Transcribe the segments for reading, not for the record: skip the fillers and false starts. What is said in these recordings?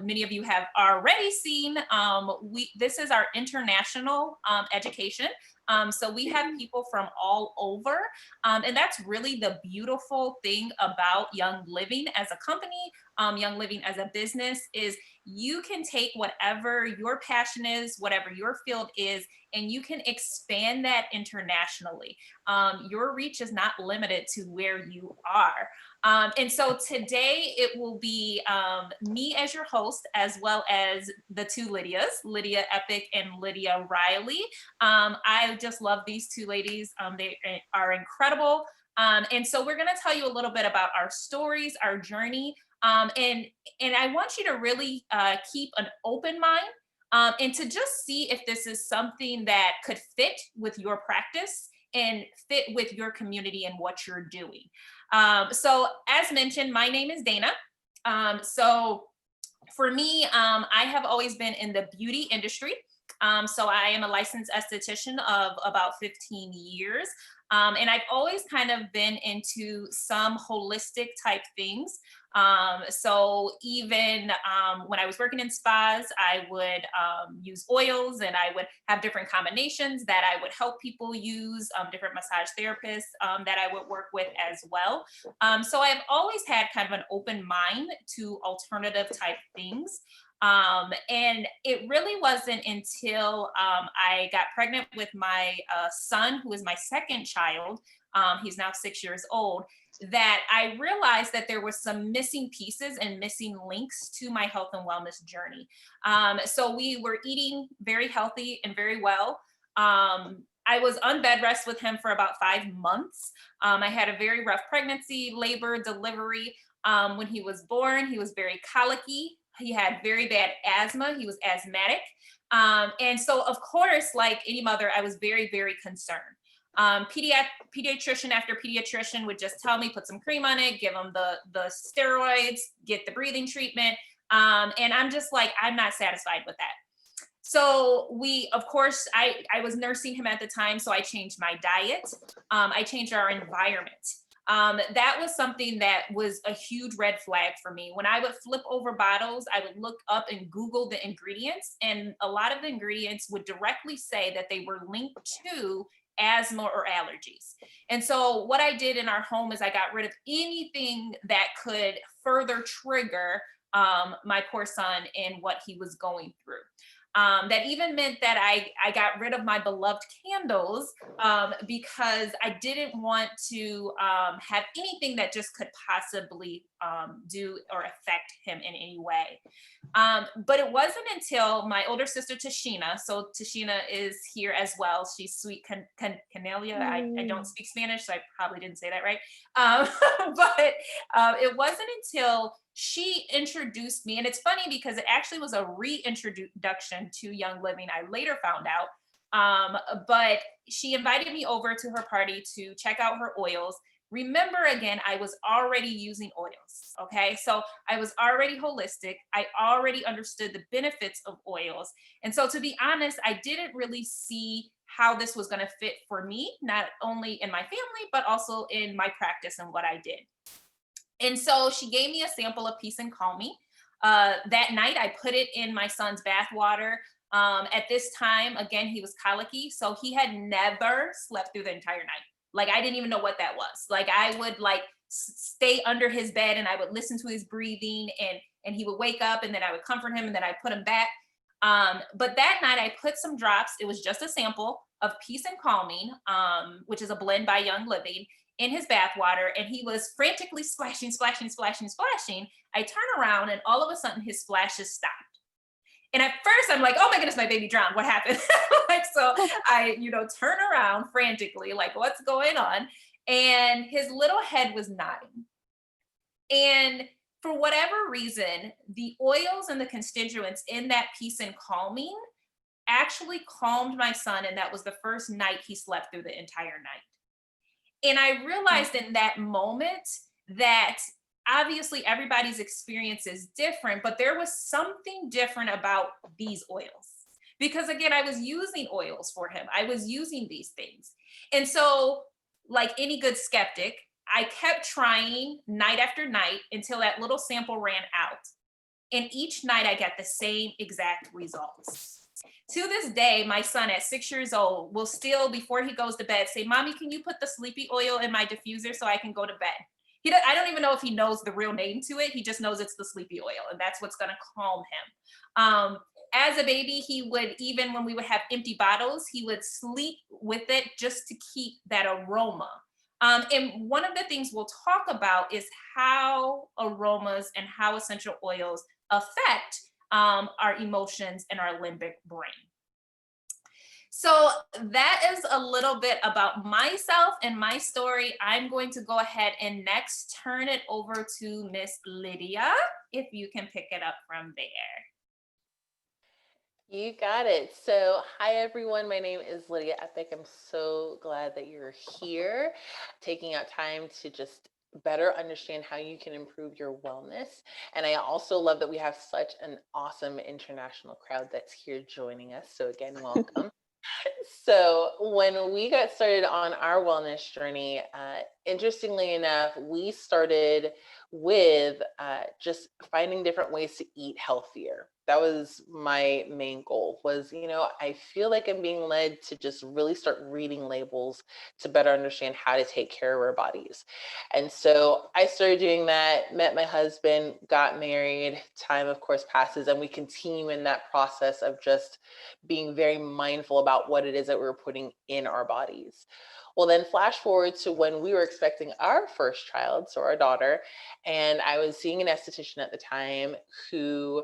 many of you have already seen, this is our international education. So we have people from all over, and that's really the beautiful thing about Young Living as a company, Young Living as a business, is you can take whatever your passion is, whatever your field is, and you can expand that internationally. Your reach is not limited to where you are. And so today it will be me as your host, as well as the two Lydias, Lydia Epic and Lydia Riley. I just love these two ladies. They are incredible. And so we're going to tell you a little bit about our stories, our journey, and I want you to really keep an open mind, and to just see if this is something that could fit with your practice and fit with your community and what you're doing. So as mentioned, my name is Dana. So for me, I have always been in the beauty industry. So I am a licensed esthetician of about 15 years. And I've always kind of been into some holistic type things. So even when I was working in spas, I would use oils, and I would have different combinations that I would help people use, different massage therapists that I would work with as well. So I've always had kind of an open mind to alternative type things. And it really wasn't until I got pregnant with my son, who is my second child. He's now 6 years old, that I realized that there were some missing pieces and missing links to my health and wellness journey. So we were eating very healthy and very well. I was on bed rest with him for about 5 months. I had a very rough pregnancy, labor, delivery. When he was born, he was very colicky. He had very bad asthma. He was asthmatic. And so, of course, like any mother, I was very, very concerned. Pediatrician after pediatrician would just tell me, put some cream on it, give him the steroids, get the breathing treatment. And I'm just like, I'm not satisfied with that. So of course, I was nursing him at the time. So I changed my diet. I changed our environment. That was something that was a huge red flag for me. When I would flip over bottles, I would look up and Google the ingredients, and a lot of the ingredients would directly say that they were linked to asthma or allergies. And so what I did in our home is I got rid of anything that could further trigger my poor son and what he was going through. That even meant that I got rid of my beloved candles, because I didn't want to have anything that just could possibly do or affect him in any way. But it wasn't until my older sister Tashina, so Tashina is here as well. She's sweet Canelia. I don't Mm. speak Spanish, so I probably didn't say that right. Um, but it wasn't until she introduced me, and it's funny because it actually was a reintroduction to Young Living. I later found out, but she invited me over to her party to check out her oils. Remember, again, I was already using oils. Okay. So I was already holistic. I already understood the benefits of oils. And so, to be honest, I didn't really see how this was going to fit for me, not only in my family, but also in my practice and what I did. And so she gave me a sample of Peace and Calming. That night, I put it in my son's bath water. At this time, again, he was colicky, so he had never slept through the entire night. Like, I didn't even know what that was. Like, I would like stay under his bed, and I would listen to his breathing, and he would wake up, and then I would comfort him, and then I put him back. But that night, I put some drops. It was just a sample of Peace and Calming, which is a blend by Young Living, in his bath water, and he was frantically splashing, splashing, splashing, splashing. I turn around, and all of a sudden his splashes stopped. And at first I'm like, oh my goodness, my baby drowned. What happened? Like, so I, turn around frantically, like, what's going on? And his little head was nodding. And for whatever reason, the oils and the constituents in that Peace and Calming actually calmed my son. And that was the first night he slept through the entire night. And I realized in that moment that obviously everybody's experience is different, but there was something different about these oils. Because again, I was using oils for him, I was using these things. And so, like any good skeptic, I kept trying night after night until that little sample ran out. And each night I get the same exact results. To this day, my son at 6 years old will still, before he goes to bed, say, Mommy, can you put the sleepy oil in my diffuser so I can go to bed? I don't even know if he knows the real name to it. He just knows it's the sleepy oil, and that's what's going to calm him. As a baby, he would, even when we would have empty bottles, he would sleep with it just to keep that aroma. And one of the things we'll talk about is how aromas and how essential oils affect our emotions and our limbic brain. So that is a little bit about myself and my story. I'm going to go ahead and next turn it over to Miss Lydia, if you can pick it up from there. You got it. So, hi everyone. My name is Lydia Epic. I'm so glad that you're here, taking out time to just better understand how you can improve your wellness. And I also love that we have such an awesome international crowd that's here joining us. So, again, welcome. So, when we got started on our wellness journey, interestingly enough, we started with just finding different ways to eat healthier. That was my main goal. Was, I feel like I'm being led to just really start reading labels to better understand how to take care of our bodies. And so I started doing that, met my husband, got married. Time, of course, passes, and we continue in that process of just being very mindful about what it is that we're putting in our bodies. Well, then flash forward to when we were expecting our first child, so our daughter, and I was seeing an esthetician at the time who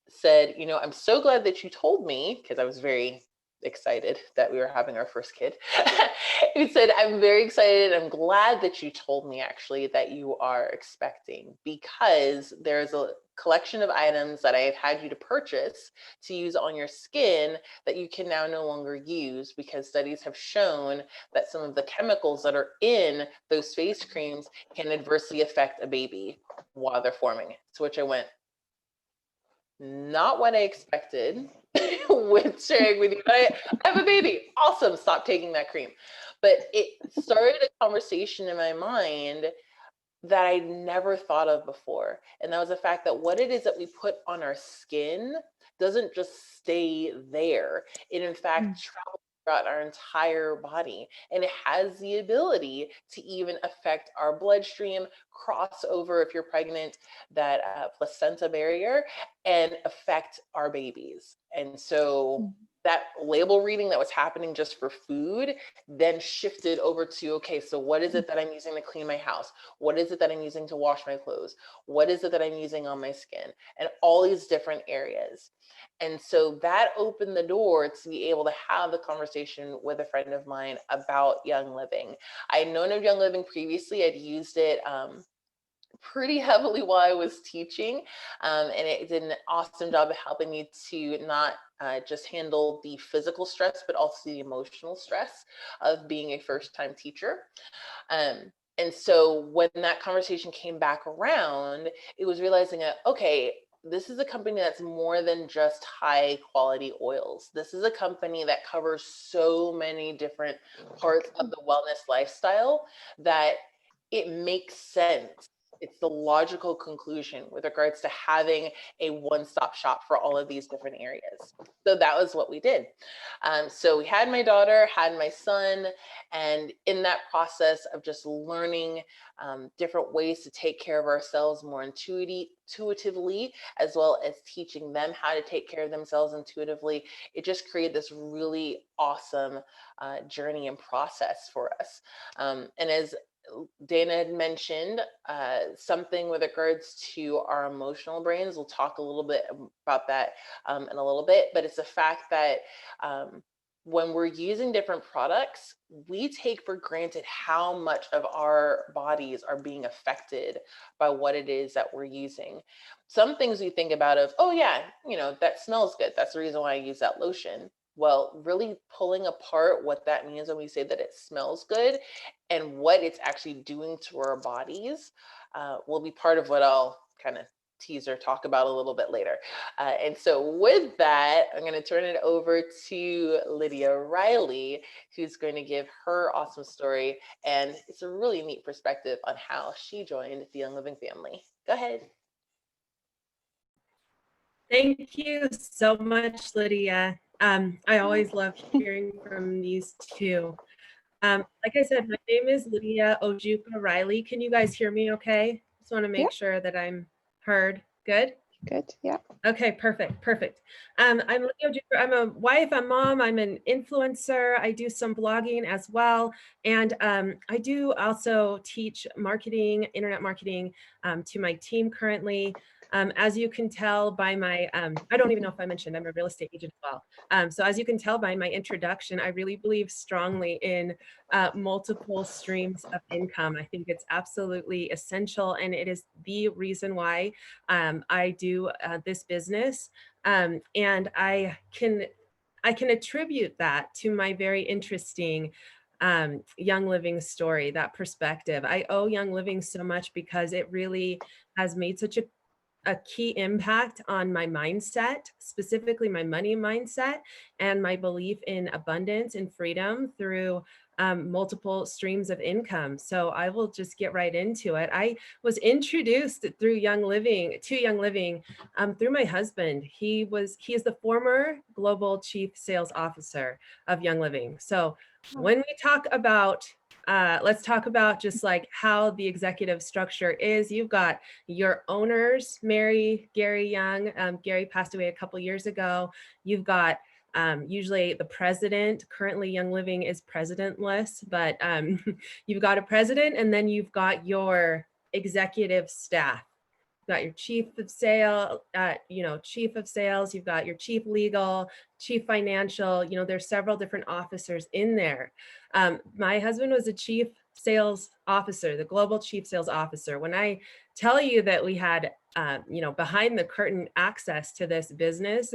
said, I'm so glad that you told me, because I was very excited that we were having our first kid. He said, I'm very excited. I'm glad that you told me actually that you are expecting, because there's a collection of items that I have had you to purchase to use on your skin that you can now no longer use, because studies have shown that some of the chemicals that are in those face creams can adversely affect a baby while they're forming. To which I went, not what I expected with sharing with you. I have a baby. Awesome. Stop taking that cream. But it started a conversation in my mind that I never thought of before. And that was the fact that what it is that we put on our skin doesn't just stay there. It, in fact, travels throughout our entire body. And it has the ability to even affect our bloodstream, cross over if you're pregnant, that placenta barrier, and affect our babies. And so that label reading that was happening just for food then shifted over to, okay, so what is it that I'm using to clean my house? What is it that I'm using to wash my clothes? What is it that I'm using on my skin? And all these different areas. And so that opened the door to be able to have the conversation with a friend of mine about Young Living. I had known of Young Living previously. I'd used it pretty heavily while I was teaching. And it did an awesome job of helping me to not just handle the physical stress, but also the emotional stress of being a first-time teacher. And so when that conversation came back around, it was realizing that, okay, this is a company that's more than just high quality oils. This is a company that covers so many different parts of the wellness lifestyle that it makes sense. It's the logical conclusion with regards to having a one-stop shop for all of these different areas. So that was what we did. So we had my daughter, had my son, and in that process of just learning different ways to take care of ourselves more intuitively, as well as teaching them how to take care of themselves intuitively, it just created this really awesome journey and process for us. And as Dana had mentioned, something with regards to our emotional brains. We'll talk a little bit about that in a little bit, but it's the fact that when we're using different products, we take for granted how much of our bodies are being affected by what it is that we're using. Some things we think about of, oh yeah, that smells good. That's the reason why I use that lotion. Well, really pulling apart what that means when we say that it smells good and what it's actually doing to our bodies will be part of what I'll kind of tease or talk about a little bit later. And so with that, I'm going to turn it over to Lydia Riley, who's going to give her awesome story. And it's a really neat perspective on how she joined the Young Living family. Go ahead. Thank you so much, Lydia. I always love hearing from these two. Like I said, my name is Lydia Ojuka Riley. Can you guys hear me okay? Just want to make sure that I'm heard. Good? Good. Yeah. Okay, perfect, perfect. I'm Lydia Ojuka. I'm a wife, I'm mom, I'm an influencer. I do some blogging as well. And I do also teach marketing, internet marketing to my team currently. As you can tell by my, I don't even know if I mentioned, I'm a real estate agent as well. So as you can tell by my introduction, I really believe strongly in multiple streams of income. I think it's absolutely essential, and it is the reason why I do this business. And I can attribute that to my very interesting Young Living story, that perspective. I owe Young Living so much because it really has made such a key impact on my mindset, specifically my money mindset and my belief in abundance and freedom through multiple streams of income. So I will just get right into it. I was introduced through Young Living through my husband. He is the former global chief sales officer of Young Living. So when we talk about let's talk about just like how the executive structure is. You've got your owners, Mary, Gary Young. Gary passed away a couple years ago. You've got usually the president. Currently, Young Living is presidentless, but you've got a president, and then you've got your executive staff. You've got your chief of chief of sales. You've got your chief legal, chief financial. There's several different officers in there. My husband was a chief sales officer, the global chief sales officer. When I tell you that we had, behind the curtain access to this business,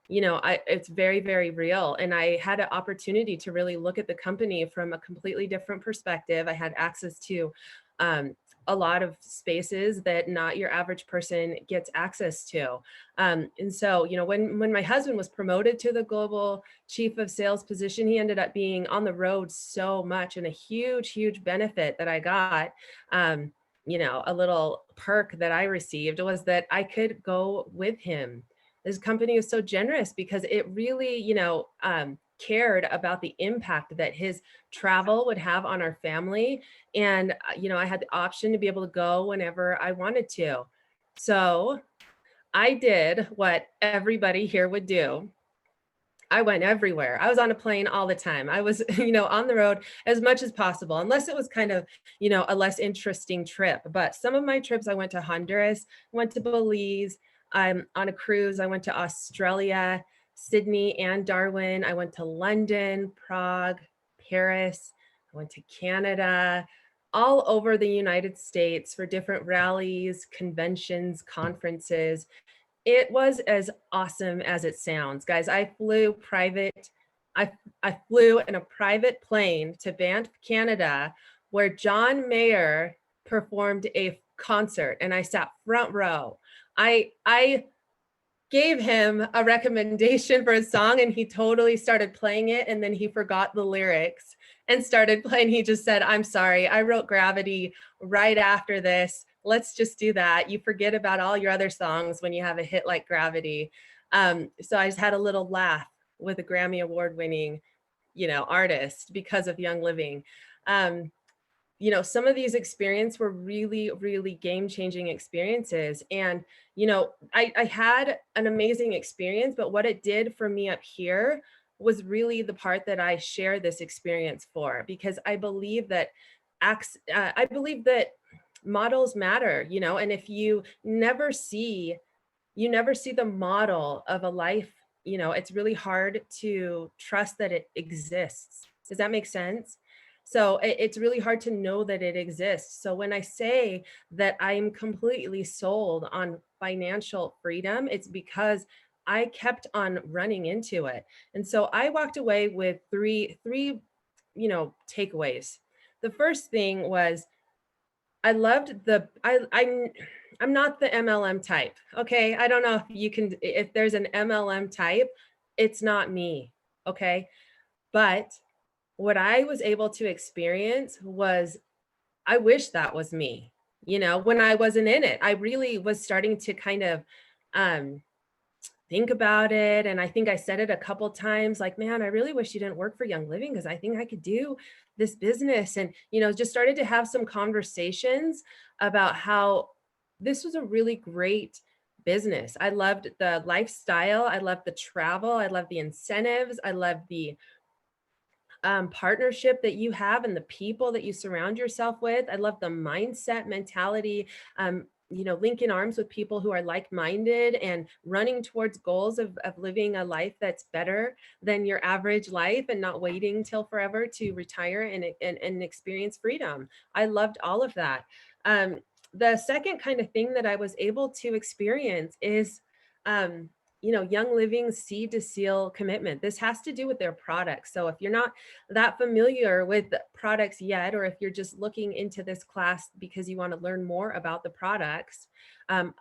it's very, very real. And I had an opportunity to really look at the company from a completely different perspective. I had access to a lot of spaces that not your average person gets access to. And so, when my husband was promoted to the global chief of sales position, he ended up being on the road so much, and a huge, huge benefit that I got. A little perk that I received was that I could go with him. This company was so generous because it really, cared about the impact that his travel would have on our family. And, I had the option to be able to go whenever I wanted to. So I did what everybody here would do. I went everywhere. I was on a plane all the time. I was, on the road as much as possible, unless it was kind of, a less interesting trip. But some of my trips, I went to Honduras, went to Belize. I'm on a cruise. I went to Australia, Sydney and Darwin. I went to London, Prague, Paris. I went to Canada, all over the United States for different rallies, conventions, conferences. It was as awesome as it sounds, guys. I flew in a private plane to Banff, Canada, where John Mayer performed a concert, and I sat front row. I gave him a recommendation for a song, and he totally started playing it, and then he forgot the lyrics and started playing. He just said, "I'm sorry, I wrote Gravity right after this. Let's just do that. You forget about all your other songs when you have a hit like Gravity." So I just had a little laugh with a Grammy Award winning, artist because of Young Living. Some of these experiences were really, really game-changing experiences. And, I had an amazing experience, but what it did for me up here was really the part that I share this experience for, because I believe that models matter, and if you never see the model of a life, it's really hard to trust that it exists. Does that make sense? So it's really hard to know that it exists. So when I say that I'm completely sold on financial freedom, it's because I kept on running into it. And so I walked away with three, takeaways. The first thing was I loved I'm not the MLM type. Okay. I don't know if there's an MLM type, it's not me. Okay. But what I was able to experience was, I wish that was me. When I wasn't in it, I really was starting to kind of um, think about it. And I think I said it a couple times, like, man, I really wish you didn't work for Young Living because I think I could do this business. And, just started to have some conversations about how this was a really great business. I loved the lifestyle. I loved the travel. I loved the incentives. I loved the partnership that you have and the people that you surround yourself with. I love the mindset mentality, linking arms with people who are like-minded and running towards goals of living a life that's better than your average life and not waiting till forever to retire and experience freedom. I loved all of that. The second kind of thing that I was able to experience is, Young Living's seed to seal commitment. This has to do with their products. So if you're not that familiar with products yet, or if you're just looking into this class because you want to learn more about the products,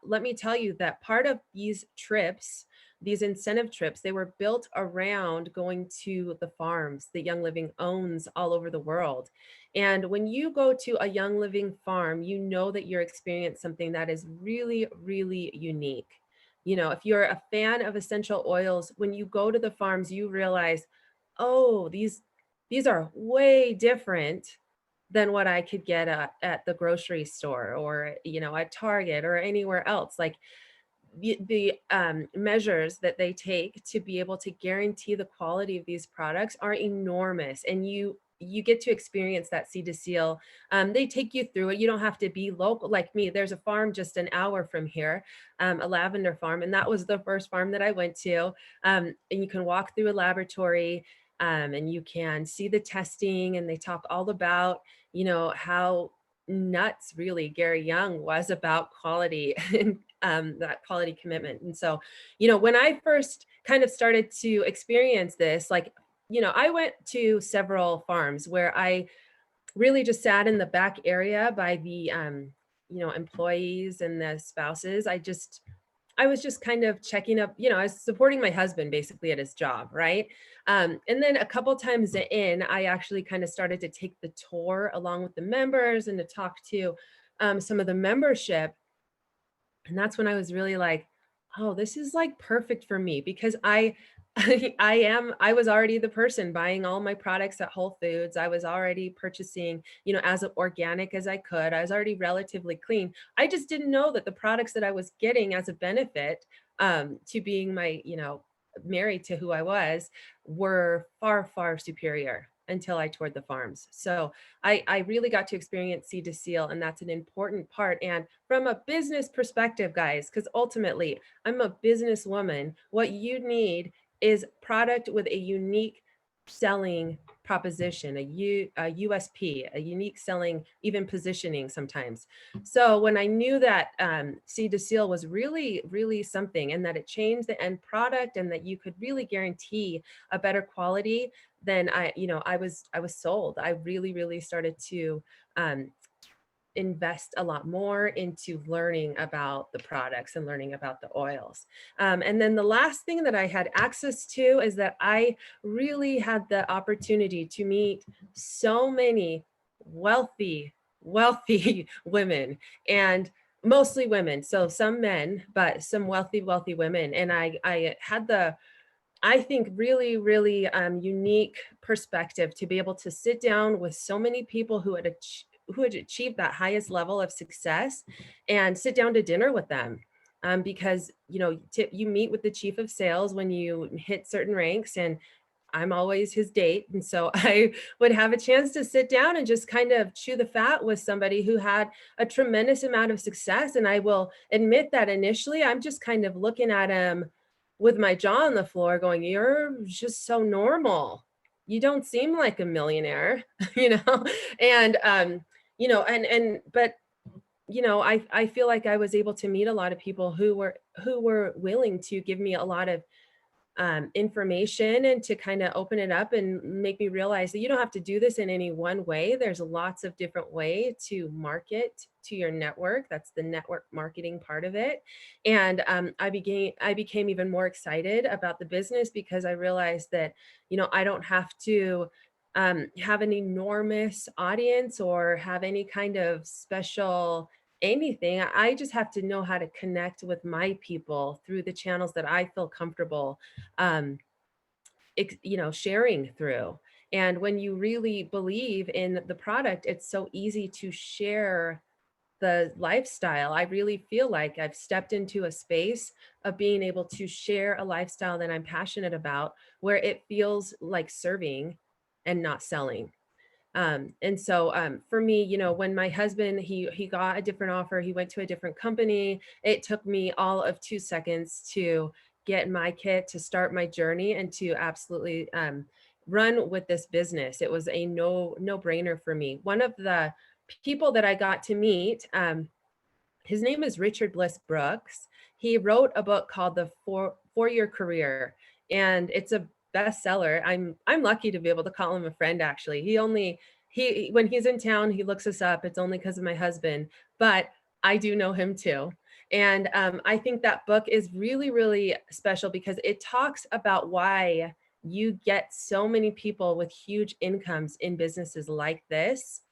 let me tell you that part of these trips, these incentive trips, they were built around going to the farms that Young Living owns all over the world. And when you go to a Young Living farm, you know that you're experiencing something that is really, really unique. If you're a fan of essential oils, when you go to the farms, you realize, oh, these are way different than what I could get at the grocery store or, at Target or anywhere else. Like the measures that they take to be able to guarantee the quality of these products are enormous. And you get to experience that seed to seal. They take you through it. You don't have to be local like me. There's a farm just an hour from here, a lavender farm. And that was the first farm that I went to. And you can walk through a laboratory, and you can see the testing, and they talk all about, how nuts really Gary Young was about quality and that quality commitment. And so, when I first kind of started to experience this, like, I went to several farms where I really just sat in the back area by the, employees and the spouses. I was just kind of checking up, I was supporting my husband basically at his job, right? And then a couple times in, I actually kind of started to take the tour along with the members and to talk to some of the membership. And that's when I was really like, oh, this is like perfect for me because I was already the person buying all my products at Whole Foods. I was already purchasing, as organic as I could. I was already relatively clean. I just didn't know that the products that I was getting as a benefit to being married to who I was were far, far superior until I toured the farms. So I really got to experience seed to seal, and that's an important part. And from a business perspective, guys, because ultimately I'm a businesswoman, what you need is product with a unique selling proposition, a USP, a unique selling, even positioning sometimes. So when I knew that seed to seal was really, really something, and that it changed the end product, and that you could really guarantee a better quality, then I was sold. I really, really started to invest a lot more into learning about the products and learning about the oils. And then the last thing that I had access to is that I really had the opportunity to meet so many wealthy, wealthy women, and mostly women. So some men, but some wealthy, wealthy women. And I had the, I think, really, really unique perspective to be able to sit down with so many people who had achieved that highest level of success and sit down to dinner with them. Because you meet with the chief of sales when you hit certain ranks, and I'm always his date. And so I would have a chance to sit down and just kind of chew the fat with somebody who had a tremendous amount of success. And I will admit that initially I'm just kind of looking at him with my jaw on the floor going, you're just so normal. You don't seem like a millionaire, And but I feel like I was able to meet a lot of people who were willing to give me a lot of information and to kind of open it up and make me realize that you don't have to do this in any one way. There's lots of different way to market to your network. That's the network marketing part of it. And I became even more excited about the business because I realized that, I don't have to have an enormous audience or have any kind of special anything. I just have to know how to connect with my people through the channels that I feel comfortable, um, sharing through. And when you really believe in the product, it's so easy to share the lifestyle. I really feel like I've stepped into a space of being able to share a lifestyle that I'm passionate about, where it feels like serving and not selling. And so for me, when my husband, he got a different offer, he went to a different company. It took me all of 2 seconds to get my kit, to start my journey, and to absolutely run with this business. It was a no brainer for me. One of the people that I got to meet, his name is Richard Bliss Brooks. He wrote a book called The Four-Year Career, and it's a bestseller. I'm lucky to be able to call him a friend. Actually, he when he's in town, he looks us up. It's only because of my husband, but I do know him too. And I think that book is really, really special because it talks about why you get so many people with huge incomes in businesses like this.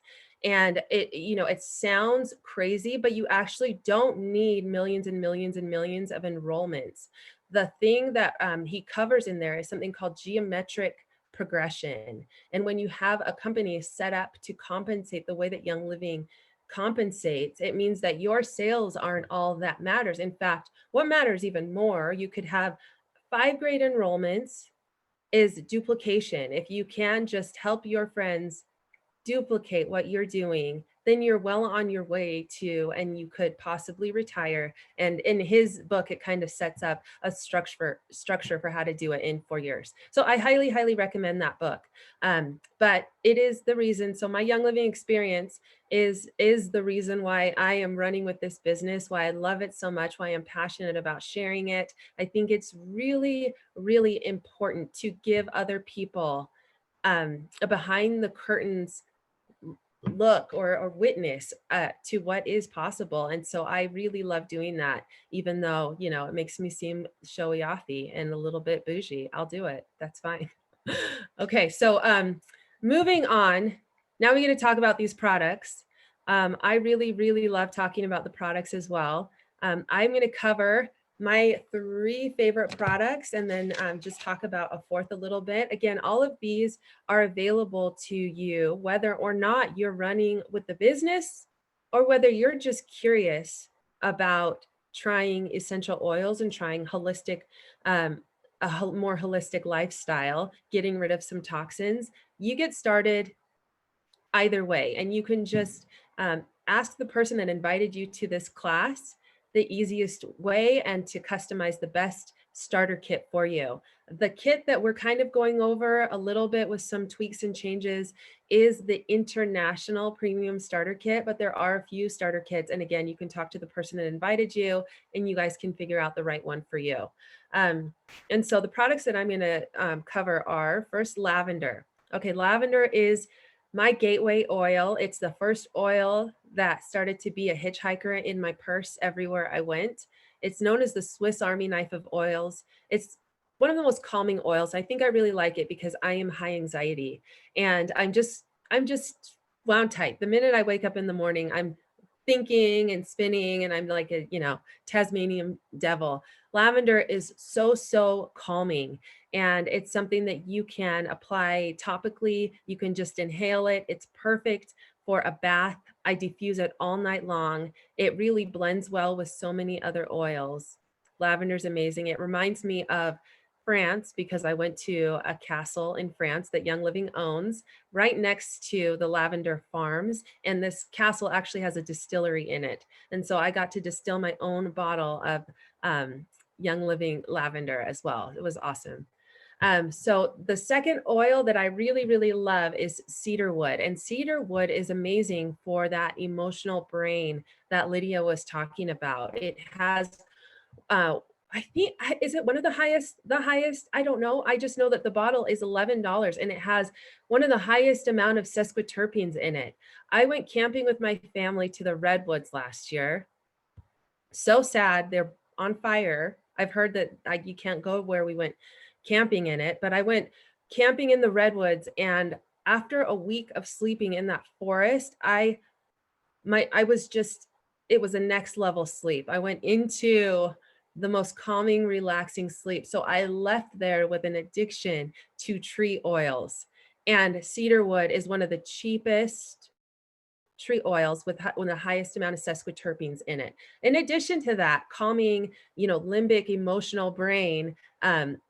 And it sounds crazy, but you actually don't need millions and millions and millions of enrollments. The thing that he covers in there is something called geometric progression. And when you have a company set up to compensate the way that Young Living compensates, it means that your sales aren't all that matters. In fact, what matters even more, you could have 5 grade enrollments, is duplication. If you can just help your friends duplicate what you're doing, then you're well on your way to, and you could possibly retire. And in his book, it kind of sets up a structure for how to do it in 4 years. So I highly, highly recommend that book. But it is the reason. So my Young Living experience is the reason why I am running with this business, why I love it so much, why I'm passionate about sharing it. I think it's really, really important to give other people a behind the curtains look or witness to what is possible. And so I really love doing that, even though, it makes me seem showy offy and a little bit bougie. I'll do it. That's fine. Okay. So moving on, now we're going to talk about these products. I really, really love talking about the products as well. I'm going to cover my 3 favorite products and then just talk about a fourth a little bit. Again, all of these are available to you, whether or not you're running with the business or whether you're just curious about trying essential oils and trying holistic, more holistic lifestyle, getting rid of some toxins. You get started either way, and you can just ask the person that invited you to this class the easiest way and to customize the best starter kit for you. The kit that we're kind of going over a little bit with some tweaks and changes is the International Premium Starter Kit, but there are a few starter kits. And again, you can talk to the person that invited you and you guys can figure out the right one for you. And so the products that I'm going to cover are first lavender. Okay, lavender is my gateway oil. It's the first oil that started to be a hitchhiker in my purse everywhere I went. It's known as the Swiss Army knife of oils. It's one of the most calming oils. I think I really like it because I am high anxiety and I'm just wound tight. The minute I wake up in the morning, I'm thinking and spinning and I'm like a, Tasmanian devil. Lavender is so calming. And it's something that you can apply topically. You can just inhale it. It's perfect for a bath. I diffuse it all night long. It really blends well with so many other oils. Lavender's amazing. It reminds me of France because I went to a castle in France that Young Living owns right next to the lavender farms. And this castle actually has a distillery in it. And so I got to distill my own bottle of Young Living lavender as well. It was awesome. So the second oil that I really, really love is cedar wood. And cedar wood is amazing for that emotional brain that Lydia was talking about. It has, I think, is it one of the highest? I don't know. I just know that the bottle is $11 and it has one of the highest amount of sesquiterpenes in it. I went camping with my family to the redwoods last year. So sad. They're on fire. I've heard that you can't go where we went camping in it, but I went camping in the redwoods, and after a week of sleeping in that forest, I was just it was a next level sleep. I went into the most calming, relaxing sleep. So I left there with an addiction to tree oils. And cedar wood is one of the cheapest tree oils with one of the highest amount of sesquiterpenes in it. In addition to that, calming, limbic emotional brain, sensation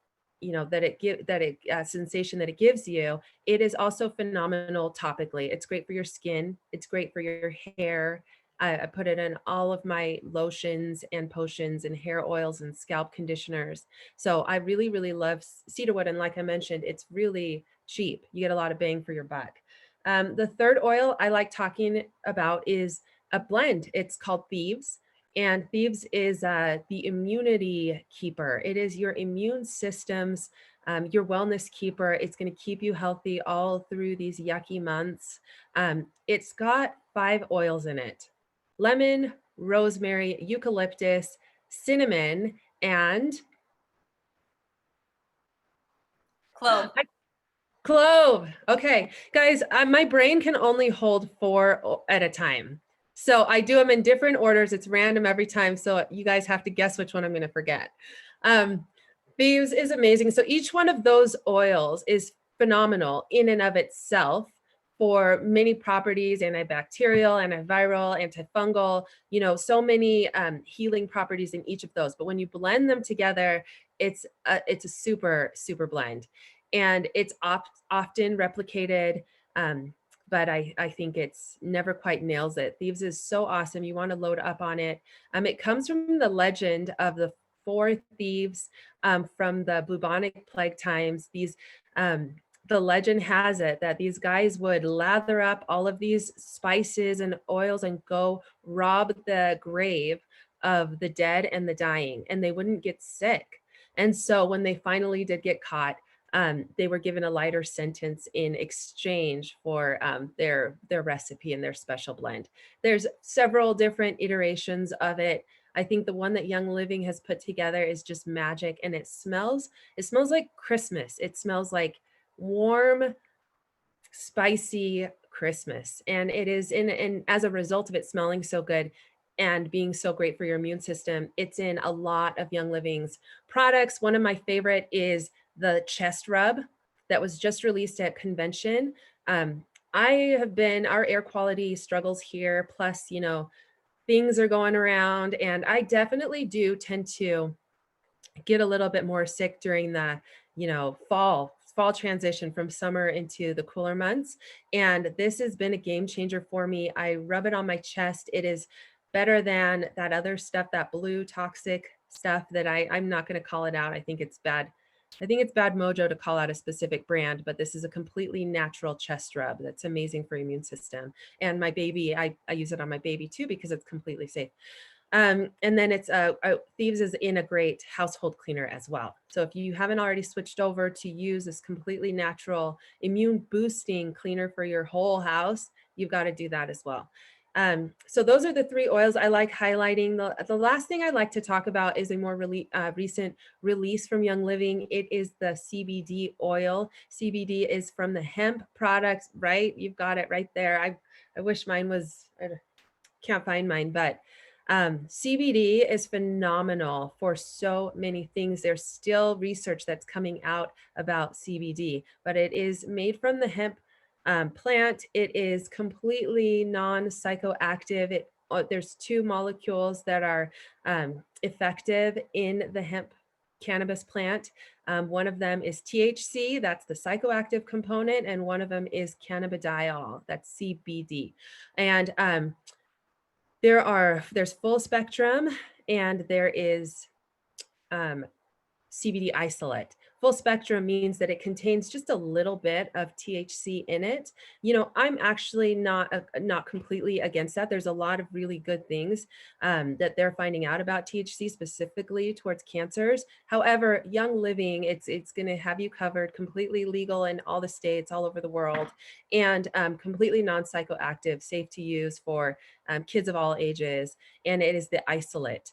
that it gives you, it is also phenomenal topically. It's great for your skin. It's great for your hair. I put it in all of my lotions and potions and hair oils and scalp conditioners. So I really, really love cedarwood. And like I mentioned, it's really cheap. You get a lot of bang for your buck. The third oil I like talking about is a blend. It's called Thieves. And Thieves is the immunity keeper. It is your immune system's, your wellness keeper. It's going to keep you healthy all through these yucky months. It's got 5 oils in it: lemon, rosemary, eucalyptus, cinnamon, and Clove. clove. Okay, guys, my brain can only hold 4 at a time. So I do them in different orders. It's random every time. So you guys have to guess which one I'm going to forget. Thieves is amazing. So each one of those oils is phenomenal in and of itself for many properties: antibacterial, antiviral, antifungal, so many healing properties in each of those. But when you blend them together, it's a super, super blend. And it's often replicated, but I think it's never quite nails it. Thieves is so awesome. You want to load up on it. It comes from the legend of the 4 thieves from the bubonic plague times. The legend has it that these guys would lather up all of these spices and oils and go rob the grave of the dead and the dying, and they wouldn't get sick. And so when they finally did get caught, they were given a lighter sentence in exchange for their recipe and their special blend. There's several different iterations of it. I think the one that Young Living has put together is just magic, and it smells like Christmas. It smells like warm, spicy Christmas. And it is and as a result of it smelling so good and being so great for your immune system, it's in a lot of Young Living's products. One of my favorite is the chest rub that was just released at convention. Our air quality struggles here, plus, things are going around, and I definitely do tend to get a little bit more sick during the, fall transition from summer into the cooler months. And this has been a game changer for me. I rub it on my chest. It is better than that other stuff, that blue toxic stuff that I'm not going to call it out. I think it's bad. I think it's bad mojo to call out a specific brand, but this is a completely natural chest rub that's amazing for immune system. And my baby, I use it on my baby too, because it's completely safe. And then it's Thieves is in a great household cleaner as well. So if you haven't already switched over to use this completely natural immune boosting cleaner for your whole house, you've got to do that as well. So those are the 3 oils I like highlighting. The last thing I like to talk about is a more recent release from Young Living. It is the CBD oil. CBD is from the hemp product, right? You've got it right there. I wish mine was, I can't find mine, but CBD is phenomenal for so many things. There's still research that's coming out about CBD, but it is made from the hemp plant. It is completely non-psychoactive. There's 2 molecules that are effective in the hemp cannabis plant. One of them is THC, that's the psychoactive component, and one of them is cannabidiol, that's CBD. And there's full spectrum, and there is CBD isolate. Full spectrum means that it contains just a little bit of THC in it. I'm actually not completely against that. There's a lot of really good things that they're finding out about THC specifically towards cancers. However, Young Living, it's going to have you covered, completely legal in all the states all over the world, and completely non-psychoactive, safe to use for kids of all ages. And it is the isolate.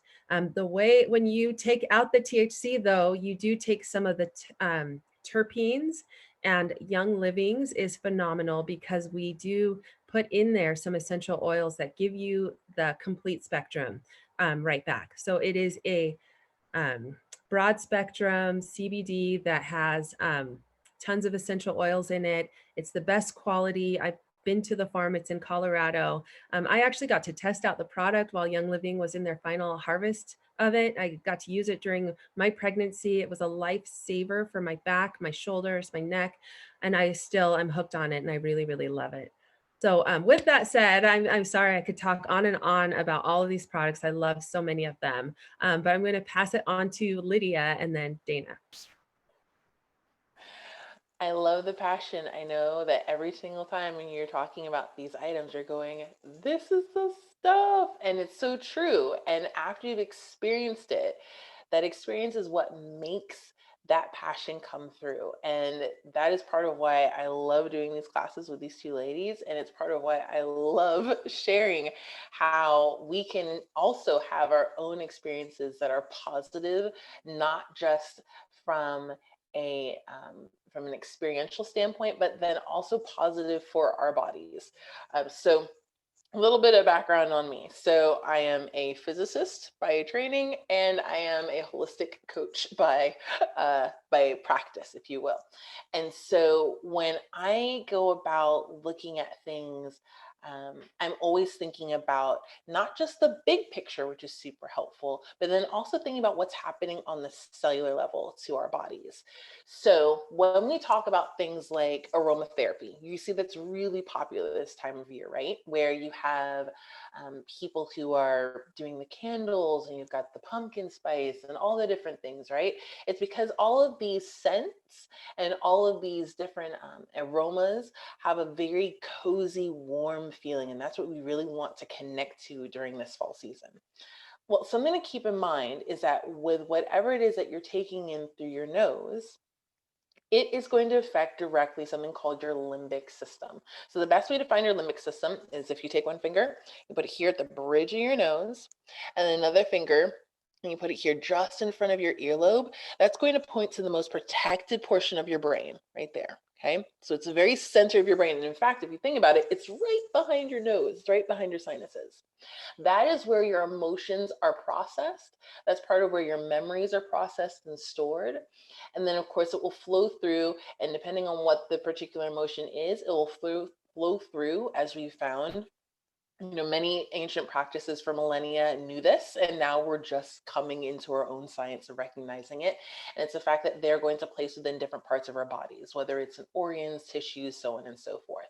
The way when you take out the THC, though, you do take some of the terpenes, and Young Livings is phenomenal because we do put in there some essential oils that give you the complete spectrum right back. So it is a um, broad spectrum CBD that has tons of essential oils in it. It's the best quality. I've been to the farm, it's in Colorado. I actually got to test out the product while Young Living was in their final harvest of it. I got to use it during my pregnancy. It was a lifesaver for my back, my shoulders, my neck, and I'm hooked on it and I really, really love it. So with that said, I'm sorry I could talk on and on about all of these products. I love so many of them. But I'm going to pass it on to Lydia and then Dana. I love the passion. I know that every single time when you're talking about these items, you're going, this is the stuff. And it's so true. And after you've experienced it, that experience is what makes that passion come through. And that is part of why I love doing these classes with these two ladies. And it's part of why I love sharing how we can also have our own experiences that are positive, not just from a from an experiential standpoint, but then also positive for our bodies. So a little bit of background on me. So I am a physicist by training, and I am a holistic coach by practice, if you will. And so when I go about looking at things, I'm always thinking about not just the big picture, which is super helpful, but then also thinking about what's happening on the cellular level to our bodies. So when we talk about things like aromatherapy, you see that's really popular this time of year, right? Where you have people who are doing the candles and you've got the pumpkin spice and all the different things, right? It's because all of these scents and all of these different aromas have a very cozy, warm feeling. And that's what we really want to connect to during this fall season. Well, something to keep in mind is that with whatever it is that you're taking in through your nose, it is going to affect directly something called your limbic system. So the best way to find your limbic system is if you take one finger, you put it here at the bridge of your nose, and then another finger, and you put it here just in front of your earlobe. That's going to point to the most protected portion of your brain right there. Okay, so it's the very center of your brain. And in fact, if you think about it, it's right behind your nose, it's right behind your sinuses. That is where your emotions are processed. That's part of where your memories are processed and stored. And then, of course, it will flow through. And depending on what the particular emotion is, it will flow through, as we found. Many ancient practices for millennia knew this, and now we're just coming into our own science of recognizing it. And it's the fact that they're going to place within different parts of our bodies, whether it's in organs, tissues, so on and so forth.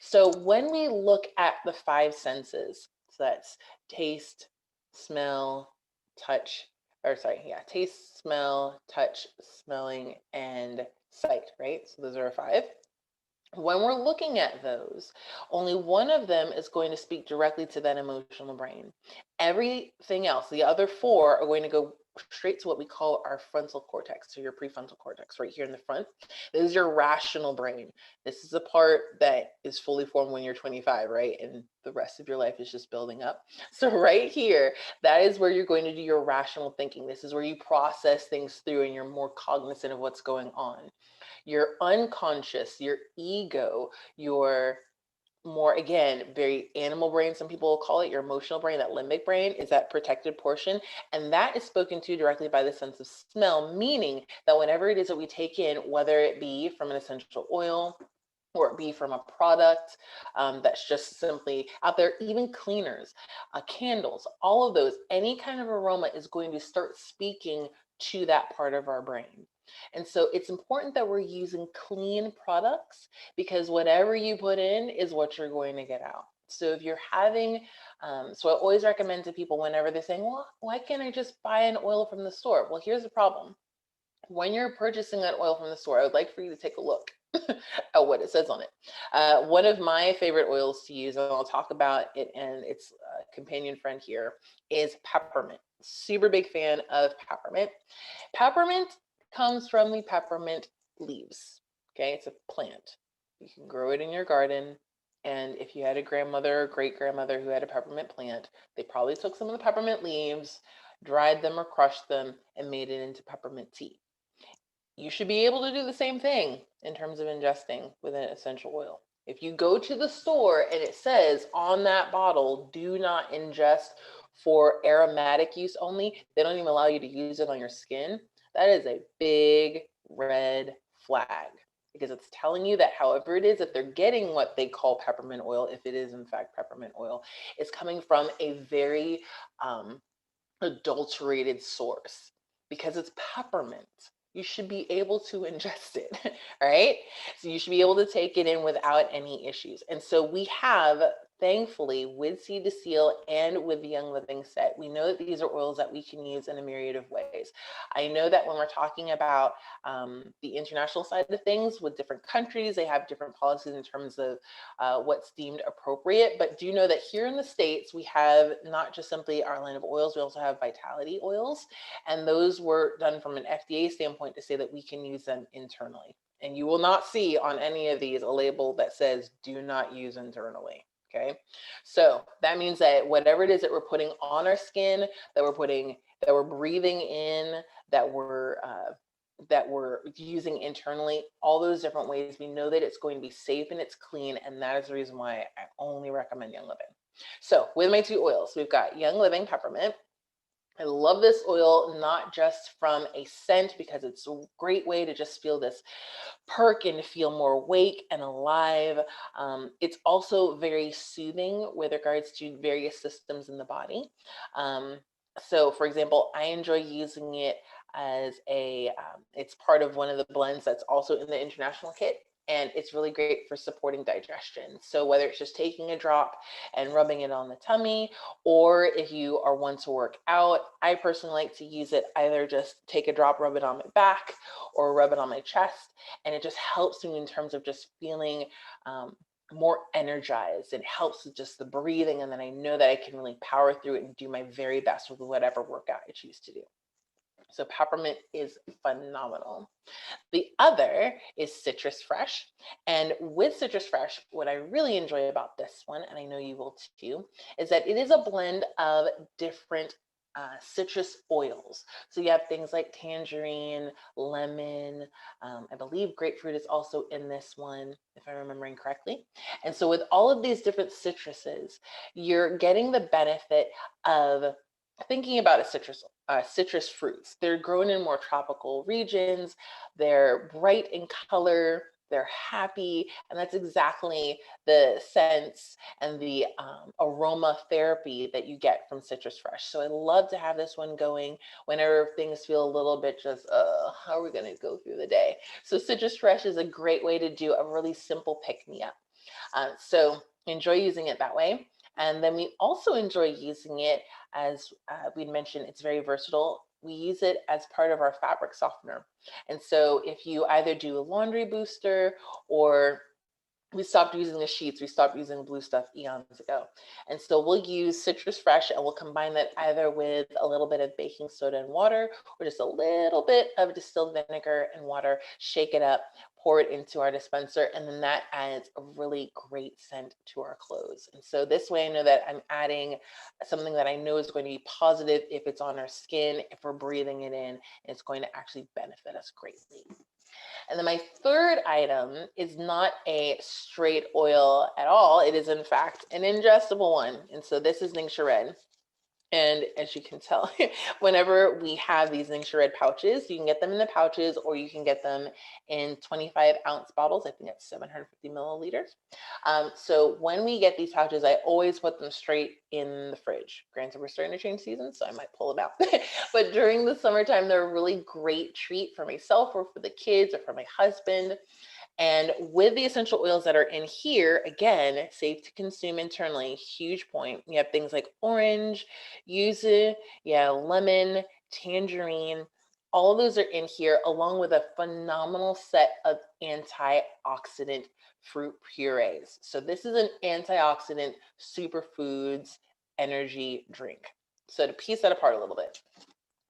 So when we look at the five senses, so that's taste, smell, touch, taste, smell, touch, smelling, and sight, right? So those are our five. When we're looking at those, only one of them is going to speak directly to that emotional brain. Everything else, the other four, are going to go straight to what we call our frontal cortex, so your prefrontal cortex right here in the front. This is your rational brain. This is the part that is fully formed when you're 25, right? And the rest of your life is just building up. So right here, that is where you're going to do your rational thinking. This is where you process things through and you're more cognizant of what's going on. Your unconscious, your ego, your more, again, very animal brain, some people will call it, your emotional brain, that limbic brain, is that protected portion. And that is spoken to directly by the sense of smell, meaning that whenever it is that we take in, whether it be from an essential oil, or it be from a product that's just simply out there, even cleaners, candles, all of those, any kind of aroma is going to start speaking to that part of our brain. And so it's important that we're using clean products, because whatever you put in is what you're going to get out. So if you're having, so I always recommend to people whenever they're saying, well, why can't I just buy an oil from the store? Well, here's the problem. When you're purchasing that oil from the store, I would like for you to take a look at what it says on it. One of my favorite oils to use, and I'll talk about it and its companion friend here, is peppermint. Super big fan of peppermint. Peppermint comes from the peppermint leaves. Okay, it's a plant. You can grow it in your garden. And if you had a grandmother or great grandmother who had a peppermint plant, they probably took some of the peppermint leaves, dried them or crushed them, and made it into peppermint tea. You should be able to do the same thing in terms of ingesting with an essential oil. If you go to the store and it says on that bottle, do not ingest for aromatic use only, they don't even allow you to use it on your skin, that is a big red flag, because it's telling you that however it is that they're getting what they call peppermint oil, if it is in fact peppermint oil, is coming from a very adulterated source. Because it's peppermint, you should be able to ingest it, right? So you should be able to take it in without any issues. And so we have, thankfully, with Seed to Seal and with the Young Living set, we know that these are oils that we can use in a myriad of ways. I know that when we're talking about the international side of things with different countries, they have different policies in terms of what's deemed appropriate. But do you know that here in the States, we have not just simply our line of oils, we also have Vitality oils. And those were done from an FDA standpoint to say that we can use them internally. And you will not see on any of these a label that says do not use internally. Okay, so that means that whatever it is that we're putting on our skin, that we're breathing in, that we're using internally, all those different ways, we know that it's going to be safe and it's clean, and that is the reason why I only recommend Young Living. So with my two oils, we've got Young Living Peppermint. I love this oil, not just from a scent, because it's a great way to just feel this perk and to feel more awake and alive. It's also very soothing with regards to various systems in the body. So for example, I enjoy using it as it's part of one of the blends that's also in the international kit. And it's really great for supporting digestion. So whether it's just taking a drop and rubbing it on the tummy, or if you are one to work out, I personally like to use it either just take a drop, rub it on my back, or rub it on my chest. And it just helps me in terms of just feeling more energized. It helps with just the breathing. And then I know that I can really power through it and do my very best with whatever workout I choose to do. So peppermint is phenomenal. The other is Citrus Fresh. And with Citrus Fresh, what I really enjoy about this one, and I know you will too, is that it is a blend of different citrus oils. So you have things like tangerine, lemon, I believe grapefruit is also in this one, if I'm remembering correctly. And so with all of these different citruses, you're getting the benefit of thinking about citrus fruits. They're grown in more tropical regions. They're bright in color. They're happy, and that's exactly the sense and the aroma therapy that you get from Citrus Fresh. So I love to have this one going whenever things feel a little bit just, how are we going to go through the day? So Citrus Fresh is a great way to do a really simple pick-me-up. So enjoy using it that way. And then we also enjoy using it as we'd mentioned, it's very versatile. We use it as part of our fabric softener. And so if you either do a laundry booster, or we stopped using the sheets, we stopped using blue stuff eons ago. And so we'll use Citrus Fresh, and we'll combine that either with a little bit of baking soda and water, or just a little bit of distilled vinegar and water, shake it up, pour it into our dispenser, and then that adds a really great scent to our clothes. And so this way I know that I'm adding something that I know is going to be positive if it's on our skin, if we're breathing it in, and it's going to actually benefit us greatly. And then my third item is not a straight oil at all. It is in fact an ingestible one. And so this is Ningxia Red. And as you can tell, whenever we have these Ningxia Red pouches, you can get them in the pouches, or you can get them in 25-ounce bottles. I think it's 750 milliliters. So when we get these pouches, I always put them straight in the fridge. Granted, we're starting to change seasons, so I might pull them out. But during the summertime, they're a really great treat for myself or for the kids or for my husband. And with the essential oils that are in here, again, safe to consume internally, huge point. You have things like orange, yuzu, lemon, tangerine. All of those are in here, along with a phenomenal set of antioxidant fruit purees. So this is an antioxidant superfoods energy drink. So to piece that apart a little bit.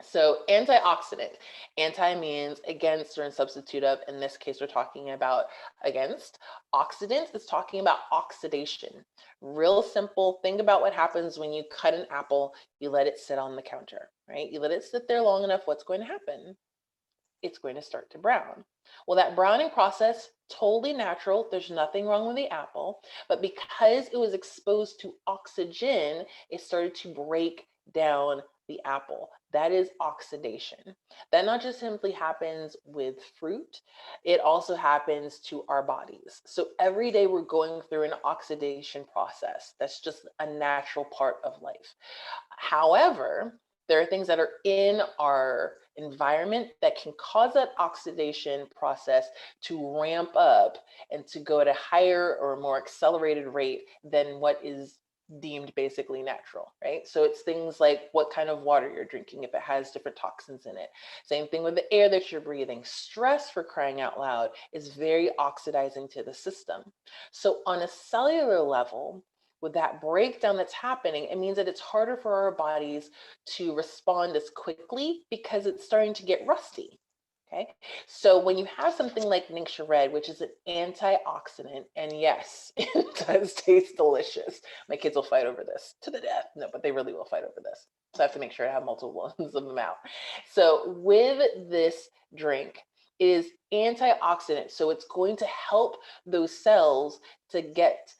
So antioxidant, anti means against or in substitute of. In this case, we're talking about against. Oxidant is talking about oxidation. Real simple. Think about what happens when you cut an apple, you let it sit on the counter, right? You let it sit there long enough, what's going to happen? it's going to start to brown. Well, that browning process, totally natural. There's nothing wrong with the apple, but because it was exposed to oxygen, it started to break down the apple. That is oxidation. That not just simply happens with fruit, it also happens to our bodies. So every day we're going through an oxidation process. That's just a natural part of life. However, there are things that are in our environment that can cause that oxidation process to ramp up and to go at a higher or more accelerated rate than what is deemed basically natural, right? So it's things like what kind of water you're drinking, if it has different toxins in it. Same thing with the air that you're breathing. Stress, for crying out loud, is very oxidizing to the system. So on a cellular level, with that breakdown that's happening, it means that it's harder for our bodies to respond as quickly because it's starting to get rusty. Okay, so when you have something like Ningxia Red, which is an antioxidant, and yes, it does taste delicious. My kids will fight over this to the death. No, but they really will fight over this. So I have to make sure I have multiple ones of them out. So with this drink, it is antioxidant. So it's going to help those cells to get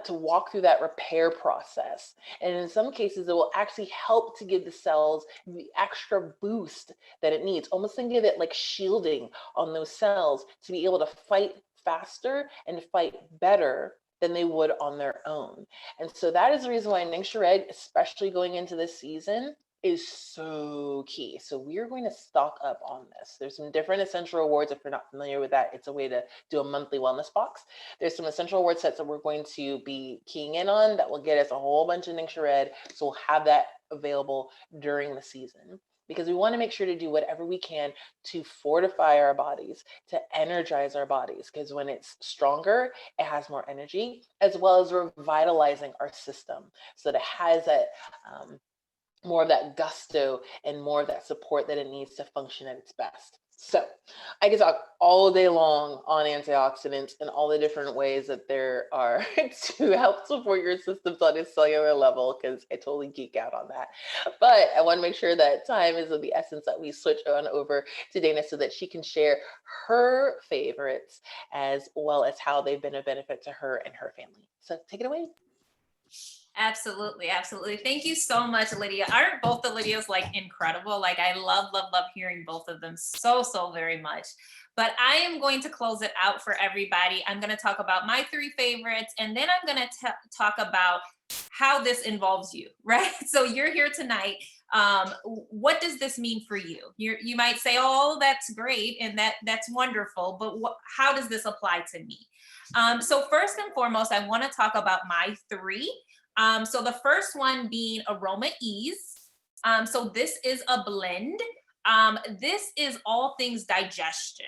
to walk through that repair process. And in some cases, it will actually help to give the cells the extra boost that it needs. Almost think of it like shielding on those cells to be able to fight faster and fight better than they would on their own. And so that is the reason why Ningxia Red, especially going into this season, is so key. So we are going to stock up on this. There's some different essential rewards. If you're not familiar with that, it's a way to do a monthly wellness box. There's some essential reward sets that we're going to be keying in on that will get us a whole bunch of Ningxia Red. So we'll have that available during the season, because we want to make sure to do whatever we can to fortify our bodies, to energize our bodies, because when it's stronger, it has more energy, as well as revitalizing our system so that it has that more of that gusto and more of that support that it needs to function at its best. So I could talk all day long on antioxidants and all the different ways that there are to help support your systems on a cellular level, because I totally geek out on that. But I want to make sure that time is of the essence, that we switch on over to Dana so that she can share her favorites as well as how they've been a benefit to her and her family. So take it away. Absolutely, absolutely. Thank you so much, Lydia. Aren't both the Lydias like incredible? Like I love, love, love hearing both of them so, so very much. But I am going to close it out for everybody. I'm going to talk about my 3 favorites, and then I'm going to talk about how this involves you, right? So you're here tonight. What does this mean for you? You might say, oh, that's great, and that's wonderful, but how does this apply to me? So first and foremost, I want to talk about my 3. So the first one being Aroma Ease. So this is a blend. This is all things digestion.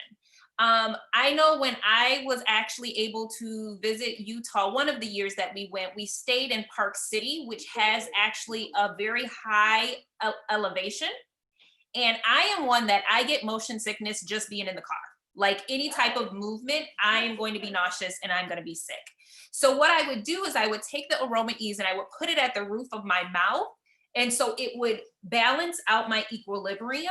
I know when I was actually able to visit Utah, one of the years that we went, we stayed in Park City, which has actually a very high elevation. And I am one that I get motion sickness just being in the car. Like any type of movement, I am going to be nauseous and I'm going to be sick. So what I would do is I would take the Aroma Ease and I would put it at the roof of my mouth. And so it would balance out my equilibrium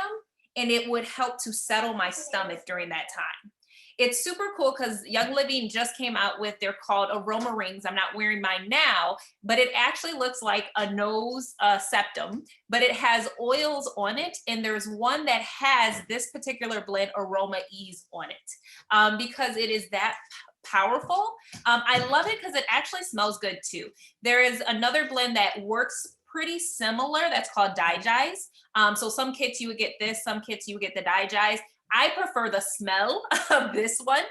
and it would help to settle my stomach during that time. It's super cool because Young Living just came out with, they're called Aroma Rings. I'm not wearing mine now, but it actually looks like a nose septum, but it has oils on it. And there's one that has this particular blend, Aroma Ease, on it because it is that powerful. I love it because it actually smells good too. There is another blend that works pretty similar that's called Digize. So some kits you would get this, some kits you would get the Digize. I prefer the smell of this one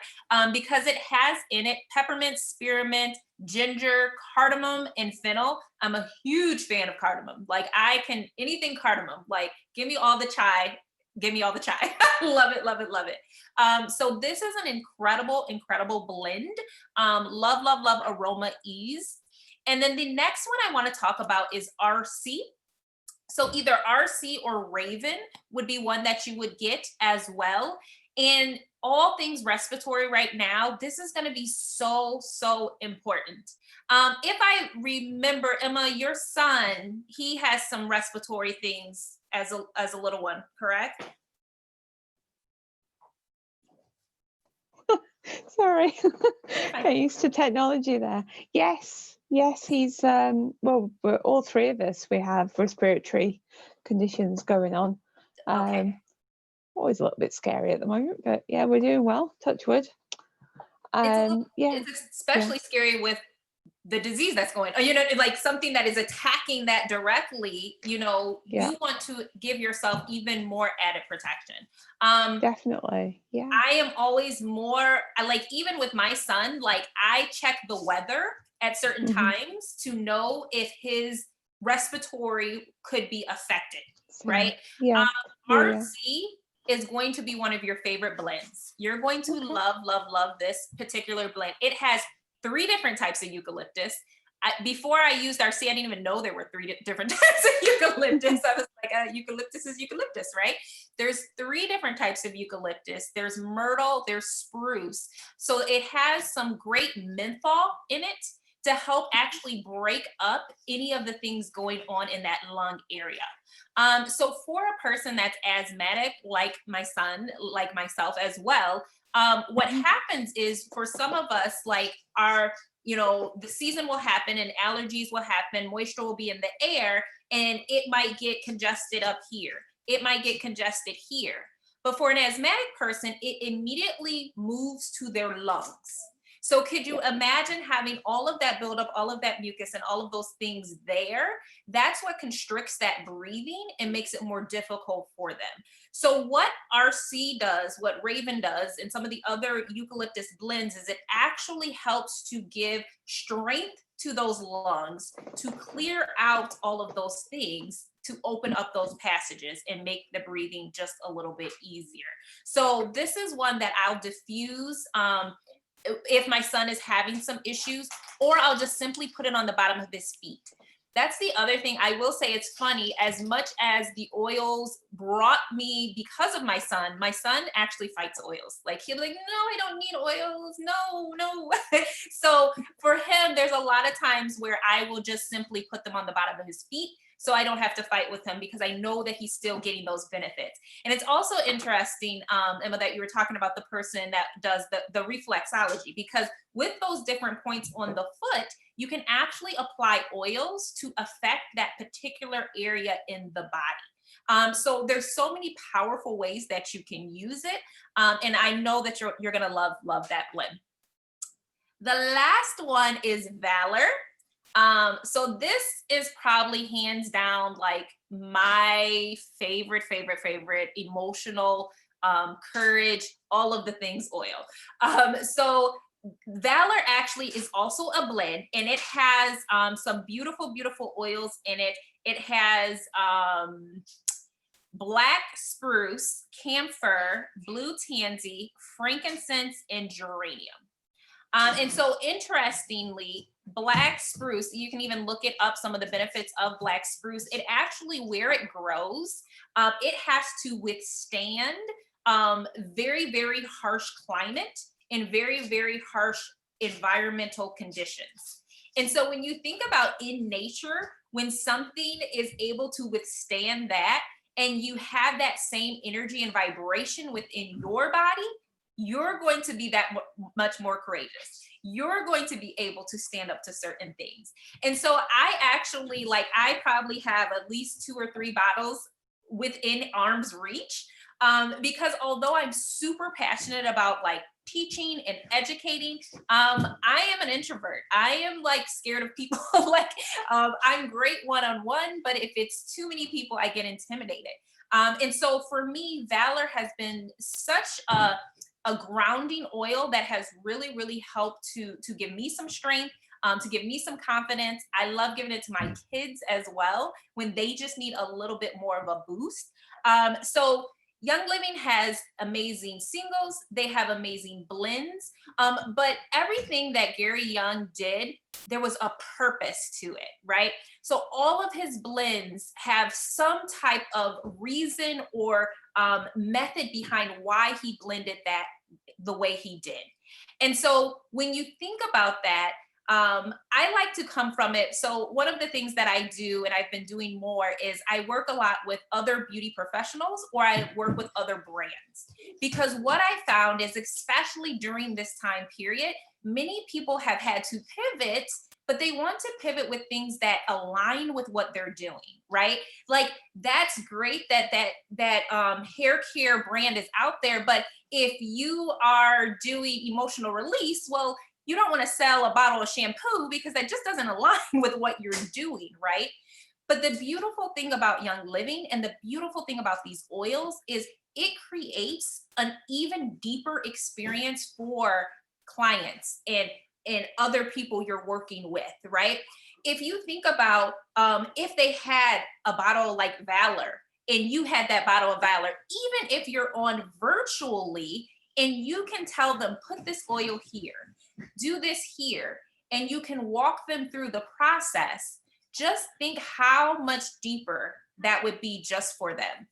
because it has in it peppermint, spearmint, ginger, cardamom, and fennel. I'm a huge fan of cardamom. Like I can, anything cardamom, like give me all the chai. Give me all the chai. Love it, love it, love it. So this is an incredible, incredible blend. Love, love, love Aroma Ease. And then the next one I want to talk about is RC. So either RC or Raven would be one that you would get as well. And all things respiratory right now, this is going to be so, so important. If I remember, Emma, your son, he has some respiratory things as a little one, correct? Sorry. fine. Get used to technology there. Yes, yes, he's well, we're all three of us, we have respiratory conditions going on. Okay. Always a little bit scary at the moment, but yeah, we're doing well, touch wood. Yeah, It's especially scary with the disease that's going on, like something that is attacking that directly, yeah, you want to give yourself even more added protection. definitely. Yeah. I am always more, like, even with my son, like, I check the weather at certain Mhm. times to know if his respiratory could be affected, So, right? yeah, yeah. RC is going to be one of your favorite blends. You're going to Okay. love, love, love this particular blend. It has 3 different types of eucalyptus. Before I used RC, I didn't even know there were 3 different types of eucalyptus. I was like, eucalyptus is eucalyptus, right? There's 3 different types of eucalyptus. There's myrtle, there's spruce. So it has some great menthol in it to help actually break up any of the things going on in that lung area. So for a person that's asthmatic, like my son, like myself as well, what happens is for some of us, like the season will happen and allergies will happen, moisture will be in the air, and it might get congested up here. It might get congested here. But for an asthmatic person, it immediately moves to their lungs. So could you imagine having all of that buildup, all of that mucus, and all of those things there? That's what constricts that breathing and makes it more difficult for them. So what RC does, what Raven does, and some of the other eucalyptus blends is it actually helps to give strength to those lungs, to clear out all of those things, to open up those passages and make the breathing just a little bit easier. So this is one that I'll diffuse if my son is having some issues, or I'll just simply put it on the bottom of his feet. That's the other thing. I will say it's funny, as much as the oils brought me because of my son actually fights oils. Like, he'll be like, no, I don't need oils. No. So for him, there's a lot of times where I will just simply put them on the bottom of his feet so I don't have to fight with him, because I know that he's still getting those benefits. And it's also interesting, Emma, that you were talking about the person that does the reflexology, because with those different points on the foot, you can actually apply oils to affect that particular area in the body. So there's so many powerful ways that you can use it. And I know that you're gonna love that blend. The last one is Valor. So this is probably hands down like my favorite emotional, courage, all of the things oil. So Valor actually is also a blend, and it has some beautiful oils in it. It has black spruce, camphor, blue tansy, frankincense, and geranium. And so interestingly, black spruce, you can even look it up, some of the benefits of black spruce. It actually, where it grows, it has to withstand very harsh climate and very harsh environmental conditions. And so when you think about in nature, when something is able to withstand that, and you have that same energy and vibration within your body, you're going to be that much more courageous. You're going to be able to stand up to certain things. And so I actually, I probably have at least 2 or 3 bottles within arm's reach, because although I'm super passionate about teaching and educating, I am an introvert. I am scared of people. I'm great one-on-one, but if it's too many people, I get intimidated. And so for me, Valor has been such a grounding oil that has really helped to give me some strength, to give me some confidence. I love giving it to my kids as well when they just need a little bit more of a boost. So Young Living has amazing singles, they have amazing blends, but everything that Gary Young did, there was a purpose to it, right? So all of his blends have some type of reason or method behind why he blended that the way he did. And so when you think about that, I like to come from it. So one of the things that I do, and I've been doing more, is I work a lot with other beauty professionals, or I work with other brands. Because what I found is, especially during this time period, many people have had to pivot, but they want to pivot with things that align with what they're doing, right? Like, that's great that hair care brand is out there, but if you are doing emotional release, well, you don't want to sell a bottle of shampoo because that just doesn't align with what you're doing, right? But the beautiful thing about Young Living and the beautiful thing about these oils is it creates an even deeper experience for clients and other people you're working with, right? If you think about if they had a bottle like Valor and you had that bottle of Valor, even if you're on virtually and you can tell them, put this oil here, do this here, and you can walk them through the process, just think how much deeper that would be just for them.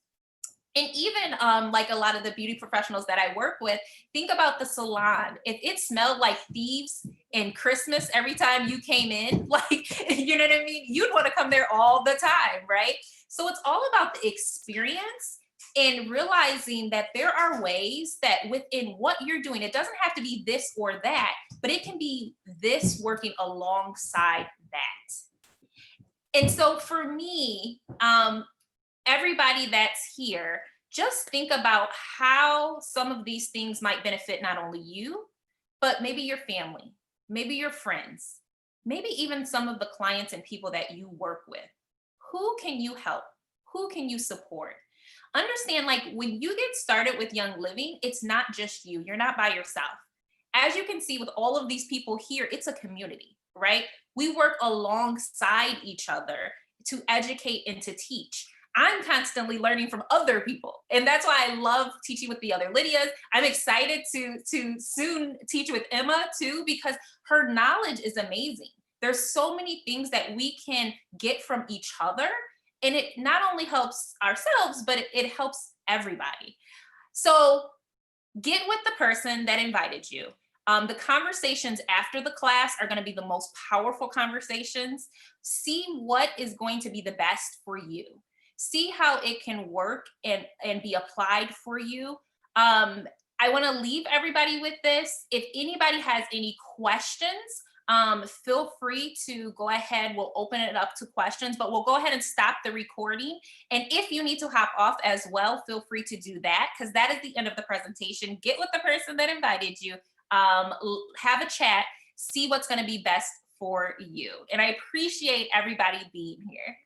And even like a lot of the beauty professionals that I work with, think about the salon. If it smelled like thieves in Christmas every time you came in, like, you know what I mean? You'd want to come there all the time, right? So it's all about the experience and realizing that there are ways that within what you're doing, it doesn't have to be this or that, but it can be this working alongside that. And so for me, everybody that's here, just think about how some of these things might benefit not only you, but maybe your family, maybe your friends, maybe even some of the clients and people that you work with. Who can you help? Who can you support? Understand, like, when you get started with Young Living, it's not just you. You're not by yourself. As you can see with all of these people here, it's a community, right? We work alongside each other to educate and to teach. I'm constantly learning from other people. And that's why I love teaching with the other Lydias. I'm excited to soon teach with Emma too, because her knowledge is amazing. There's so many things that we can get from each other. And it not only helps ourselves, but it helps everybody. So get with the person that invited you. The conversations after the class are going to be the most powerful conversations. See what is going to be the best for you. See how it can work and be applied for you. I want to leave everybody with this. If anybody has any questions, feel free to go ahead. We'll open it up to questions, but we'll go ahead and stop the recording. And if you need to hop off as well, feel free to do that, because that is the end of the presentation. Get with the person that invited you, have a chat, see what's going to be best for you. And I appreciate everybody being here.